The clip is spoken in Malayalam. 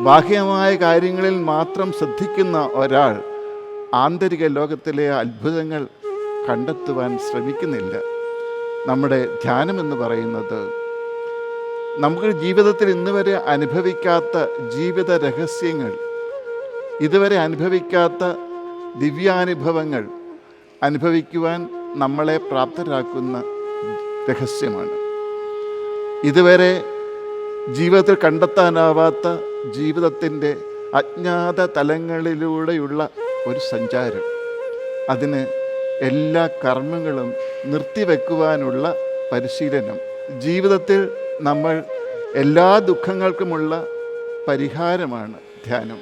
ബാഹ്യമായ കാര്യങ്ങളിൽ മാത്രം ശ്രദ്ധിക്കുന്ന ഒരാൾ ആന്തരിക ലോകത്തിലെ അത്ഭുതങ്ങൾ കണ്ടെത്തുവാൻ ശ്രമിക്കുന്നില്ല. നമ്മുടെ ധ്യാനമെന്ന് പറയുന്നത് നമുക്ക് ജീവിതത്തിൽ ഇന്ന് വരെ അനുഭവിക്കാത്ത ജീവിത രഹസ്യങ്ങൾ, ഇതുവരെ അനുഭവിക്കാത്ത ദിവ്യാനുഭവങ്ങൾ അനുഭവിക്കുവാൻ നമ്മളെ പ്രാപ്തരാക്കുന്ന രഹസ്യമാണ്. ഇതുവരെ ജീവിതത്തിൽ കണ്ടെത്താനാവാത്ത ജീവിതത്തിൻ്റെ അജ്ഞാത തലങ്ങളിലൂടെയുള്ള ഒരു സഞ്ചാരം. അതിന് എല്ലാ കർമ്മങ്ങളും നിർത്തിവെക്കുവാനുള്ള പരിശീലനം. ജീവിതത്തിൽ നമ്മൾ എല്ലാ ദുഃഖങ്ങൾക്കുമുള്ള പരിഹാരമാണ് ധ്യാനം.